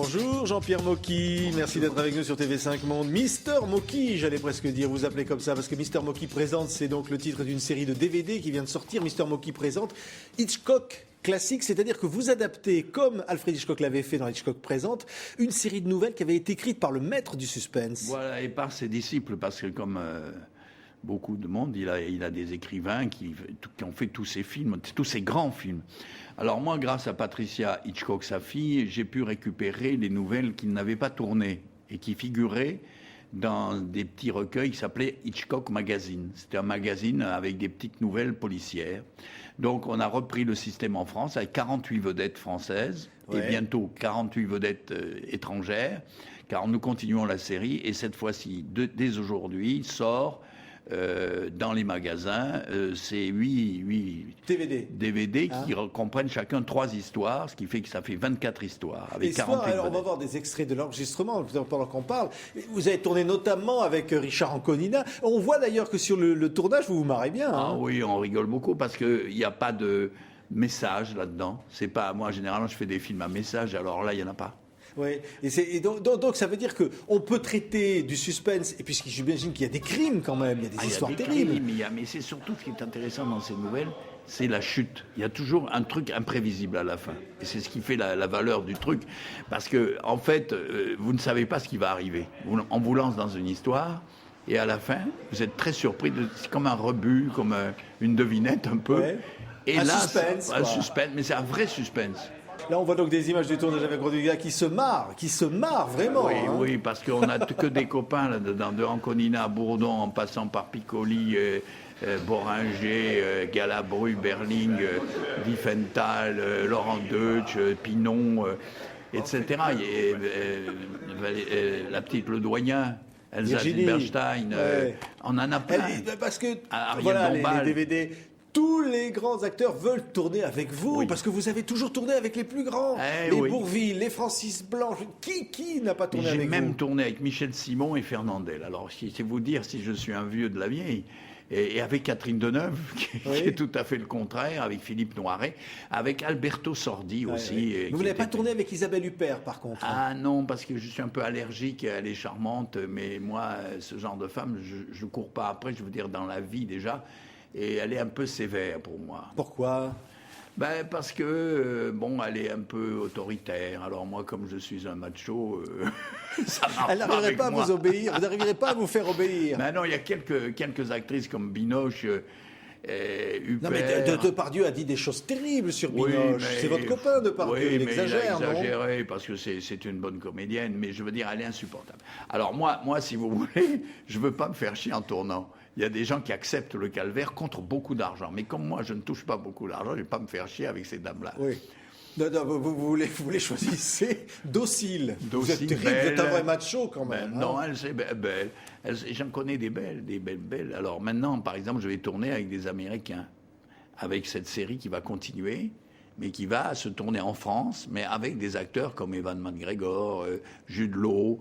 Bonjour Jean-Pierre Mocky, merci d'être avec nous sur TV5 Monde. Mister Mocky, j'allais presque dire, vous appelez comme ça, parce que Mister Mocky présente, c'est donc le titre d'une série de DVD qui vient de sortir. Mister Mocky présente Hitchcock classique, c'est-à-dire que vous adaptez, comme Alfred Hitchcock l'avait fait dans Hitchcock présente, une série de nouvelles qui avait été écrite par le maître du suspense. Voilà, et par ses disciples, parce que comme beaucoup de monde, il a des écrivains qui ont fait tous ces films, tous ces grands films. Alors moi, grâce à Patricia Hitchcock, sa fille, j'ai pu récupérer les nouvelles qu'il n'avait pas tournées et qui figuraient dans des petits recueils qui s'appelaient Hitchcock Magazine. C'était un magazine avec des petites nouvelles policières. Donc on a repris le système en France avec 48 vedettes françaises et bientôt 48 vedettes étrangères, car nous continuons la série et cette fois-ci, dès aujourd'hui, sort dans les magasins, c'est 8 DVD qui comprennent chacun 3 histoires, ce qui fait que ça fait 24 histoires. Avec 48 alors on va voir des extraits de l'enregistrement pendant qu'on parle. Vous avez tourné notamment avec Richard Anconina. On voit d'ailleurs que sur le tournage, vous vous marrez bien. Ah oui, on rigole beaucoup parce qu'il n'y a pas de message là-dedans. C'est pas, moi, généralement, je fais des films à message, alors là, il n'y en a pas. Oui, et donc ça veut dire qu'on peut traiter du suspense, et puis j'imagine qu'il y a des crimes quand même, il y a des histoires terribles. Mais c'est surtout ce qui est intéressant dans ces nouvelles, c'est la chute. Il y a toujours un truc imprévisible à la fin. Et c'est ce qui fait la valeur du truc. Parce que, en fait, vous ne savez pas ce qui va arriver. On vous lance dans une histoire, et à la fin, vous êtes très surpris. C'est comme un rebut, comme une devinette un peu. Ouais. Et un là, suspense, mais c'est un vrai suspense. Là, on voit donc des images du tournage avec Rodriguez qui se marrent vraiment. Oui, oui, parce qu'on n'a que des copains là-dedans, de Anconina à Bourdon, en passant par Piccoli, Boringer, Galabru, Berling, Diffenthal, Laurent Deutsch, Pinon, etc. La petite Le Doyen, Elsa Zilberstein, on en a plein. Parce que, voilà, les DVD... Tous les grands acteurs veulent tourner avec vous, parce que vous avez toujours tourné avec les plus grands. Les Bourvil, les Francis Blanche. Qui n'a pas tourné avec vous? J'ai même tourné avec Michel Simon et Fernandel. Alors, c'est vous dire si je suis un vieux de la vieille. Et avec Catherine Deneuve, qui est tout à fait le contraire, avec Philippe Noiret, avec Alberto Sordi aussi. Vous n'avez pas tourné avec Isabelle Huppert, par contre? Ah non, parce que je suis un peu allergique, elle est charmante, mais moi, ce genre de femme, je ne cours pas après, je veux dire, dans la vie déjà. Et elle est un peu sévère pour moi. Pourquoi? Parce que, elle est un peu autoritaire. Alors moi, comme je suis un macho, ça marche pas. Elle n'arriverait pas à vous obéir. Vous n'arriverez pas à vous faire obéir. Non, il y a quelques actrices comme Binoche, Huppert. Non, mais Depardieu a dit des choses terribles sur Binoche. C'est votre copain, Depardieu. Il exagère, il a exagéré, parce que c'est une bonne comédienne. Mais je veux dire, elle est insupportable. Alors moi, si vous voulez, je veux pas me faire chier en tournant. Il y a des gens qui acceptent le calvaire contre beaucoup d'argent. Mais comme moi, je ne touche pas beaucoup d'argent, je ne vais pas me faire chier avec ces dames-là. Oui. Non, vous les choisissez docile. Vous êtes terrible, belle, vous êtes un vrai macho quand même. Non, elle c'est belle. J'en connais des belles. Alors maintenant, par exemple, je vais tourner avec des Américains, avec cette série qui va continuer, mais qui va se tourner en France, mais avec des acteurs comme Evan McGregor, Jude Law,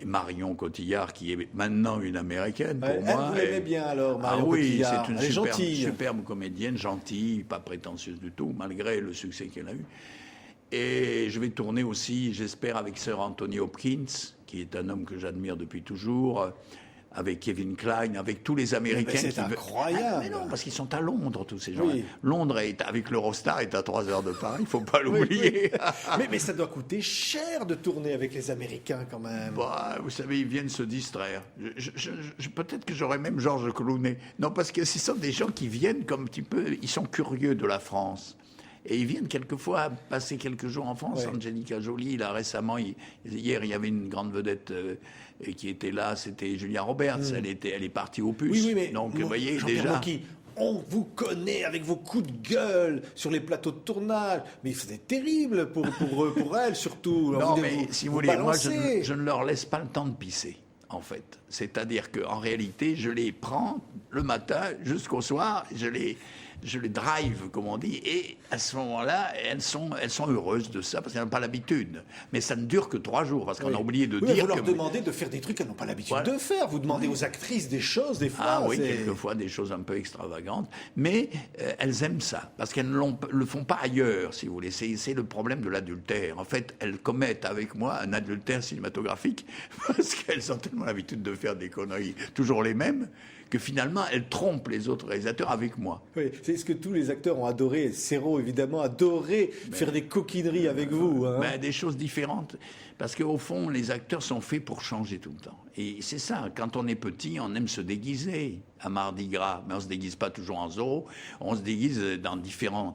Marion Cotillard, qui est maintenant une Américaine pour moi. Vous l'aimez bien alors, Marion Cotillard? C'est une superbe comédienne, gentille, pas prétentieuse du tout, malgré le succès qu'elle a eu. Et je vais tourner aussi, j'espère, avec Sir Anthony Hopkins, qui est un homme que j'admire depuis toujours, avec Kevin Kline, avec tous les Américains. C'est incroyable. Mais non, parce qu'ils sont à Londres, tous ces gens. Oui. Londres, avec l'Eurostar, est à 3 heures de Paris, il ne faut pas l'oublier. Oui. mais ça doit coûter cher de tourner avec les Américains, quand même. Vous savez, ils viennent se distraire. Peut-être que j'aurais même Georges Clooney. Non, parce que ce sont des gens qui viennent comme un petit peu... Ils sont curieux de la France. Et ils viennent quelquefois passer quelques jours en France. Angelica Jolie, là, récemment, hier, il y avait une grande vedette qui était là, c'était Julia Roberts. Elle est partie au puce. Oui, mais donc, vous voyez, déjà... On vous connaît avec vos coups de gueule sur les plateaux de tournage. Mais c'était terrible pour elle, surtout. Non, mais si vous voulez, moi, je ne leur laisse pas le temps de pisser. en fait. C'est-à-dire qu'en réalité, je les prends le matin jusqu'au soir, je les drive, comme on dit, et à ce moment-là, elles sont heureuses de ça, parce qu'elles n'ont pas l'habitude. Mais ça ne dure que 3 jours, parce qu'on a oublié de dire vous leur demandez de faire des trucs qu'elles n'ont pas l'habitude de faire. Vous demandez aux actrices des choses, des fois. Ah oui, quelquefois des choses un peu extravagantes. Mais elles aiment ça, parce qu'elles ne le font pas ailleurs, si vous voulez. C'est le problème de l'adultère. En fait, elles commettent avec moi un adultère cinématographique, parce qu'elles ont tellement l'habitude de faire des conneries, toujours les mêmes, que finalement, elles trompent les autres réalisateurs avec moi. Oui, c'est ce que tous les acteurs ont adoré. Serrault, évidemment, adoré faire des coquineries avec vous. Hein. Des choses différentes. Parce qu'au fond, les acteurs sont faits pour changer tout le temps. Et c'est ça, quand on est petit, on aime se déguiser à Mardi Gras. Mais on ne se déguise pas toujours en Zorro, on se déguise dans différents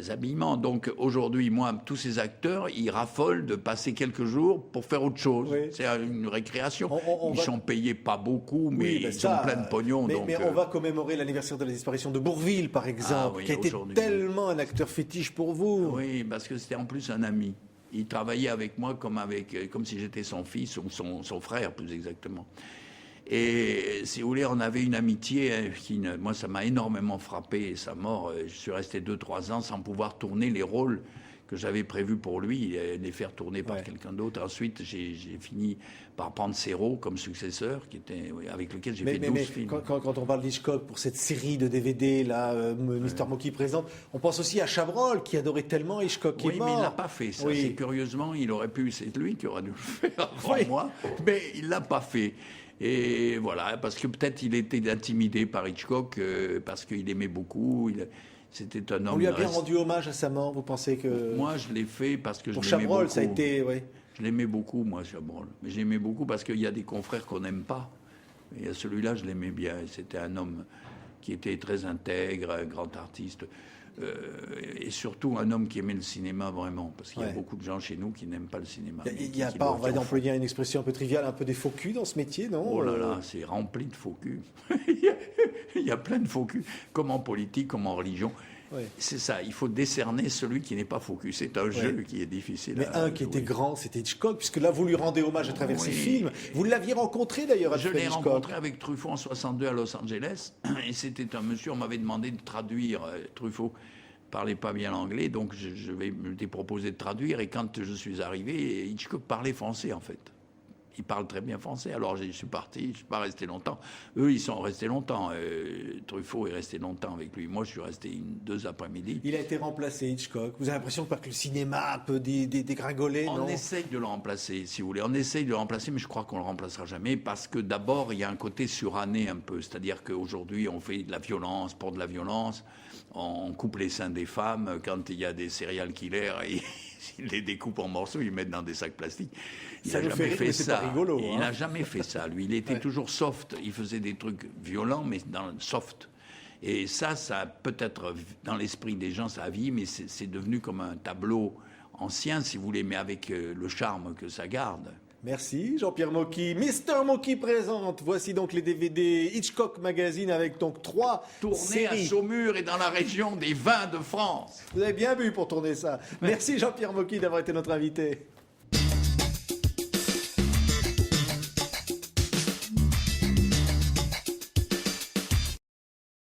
habillements. Donc aujourd'hui, moi, tous ces acteurs, ils raffolent de passer quelques jours pour faire autre chose. Oui. C'est une récréation. Ils sont payés pas beaucoup, mais ils ont plein de pognon. Mais on va commémorer l'anniversaire de la disparition de Bourvil, par exemple, qui a été tellement un acteur fétiche pour vous. Oui, parce que c'était en plus un ami. Il travaillait avec moi comme si j'étais son fils ou son frère, plus exactement. Et si vous voulez, on avait une amitié moi, ça m'a énormément frappé. Sa mort, je suis resté 2-3 ans sans pouvoir tourner les rôles que j'avais prévus pour lui, les faire tourner par quelqu'un d'autre. Ensuite, j'ai fini par prendre Serrault comme successeur, avec lequel j'ai fait 12 films. Quand on parle d'Hitchcock, pour cette série de DVD, là, Mister Mocky présente, on pense aussi à Chabrol, qui adorait tellement Hitchcock, qui est mort. Oui, mais il n'a pas fait ça. Oui. Curieusement, il aurait pu, c'est lui qui aurait dû le faire avant moi, mais il l'a pas fait. Et voilà, parce que peut-être il était intimidé par Hitchcock, parce qu'il aimait beaucoup. C'était un homme. On lui a bien rendu hommage à sa mort, vous pensez que... Moi, je l'ai fait parce que pour je l'aimais beaucoup. Chabrol, ça a été... Oui. Je l'aimais beaucoup, moi, Chabrol. Mais je l'aimais beaucoup parce qu'il y a des confrères qu'on n'aime pas. Et celui-là, je l'aimais bien. C'était un homme qui était très intègre, un grand artiste. Et surtout un homme qui aimait le cinéma vraiment. Parce qu'il y a beaucoup de gens chez nous qui n'aiment pas le cinéma. Il n'y a pas, on va employer une expression un peu triviale, un peu des faux culs dans ce métier, non? Oh là là, c'est rempli de faux culs. Il y a plein de faux culs, comme en politique, comme en religion. Oui. C'est ça, il faut décerner celui qui n'est pas focus. C'est un jeu qui est difficile. Mais un qui était grand, c'était Hitchcock, puisque là, vous lui rendez hommage à travers ses films. Vous l'aviez rencontré d'ailleurs à Je l'ai rencontré avec Truffaut en 62 à Los Angeles. Et c'était un monsieur, on m'avait demandé de traduire. Truffaut parlait pas bien l'anglais, donc je m'étais proposé de traduire. Et quand je suis arrivé, Hitchcock parlait français en fait. Il parle très bien français, alors je suis parti, je ne suis pas resté longtemps. Eux, ils sont restés longtemps. Truffaut est resté longtemps avec lui. Moi, je suis resté 2 après-midi. Il a été remplacé, Hitchcock. Vous avez l'impression que le cinéma peut dégringoler, non? On essaye de le remplacer, si vous voulez. On essaye de le remplacer, mais je crois qu'on ne le remplacera jamais, parce que d'abord, il y a un côté suranné un peu. C'est-à-dire qu'aujourd'hui, on fait de la violence pour de la violence. On coupe les seins des femmes quand il y a des serial killers et ils les découpent en morceaux, ils les mettent dans des sacs plastiques. Il n'a jamais fait ça. Rigolo, il n'a jamais fait ça, lui. Il était toujours soft. Il faisait des trucs violents, mais dans le soft. Et ça peut-être dans l'esprit des gens, ça a vieilli, mais c'est devenu comme un tableau ancien, si vous voulez, mais avec le charme que ça garde. Merci Jean-Pierre Mocky. Mister Mocky présente. Voici donc les DVD Hitchcock Magazine avec donc 3 tournées à Saumur et dans la région des vins de France. Vous avez bien vu pour tourner ça. Merci Jean-Pierre Mocky d'avoir été notre invité.